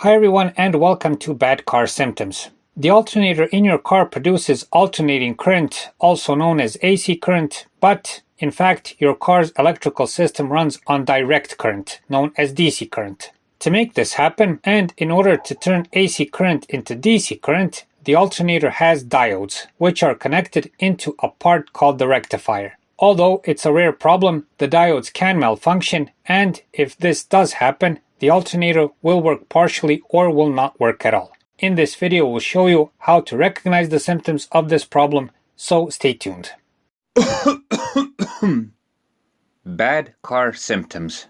Hi everyone and welcome to Bad Car Symptoms. The alternator in your car produces alternating current, also known as AC current, but in fact your car's electrical system runs on direct current, known as DC current. To make this happen, and in order to turn AC current into DC current, the alternator has diodes, which are connected into a part called the rectifier. Although it's a rare problem, the diodes can malfunction, and if this does happen, the alternator will work partially or will not work at all. In this video, we'll show you how to recognize the symptoms of this problem, so stay tuned. Bad car symptoms.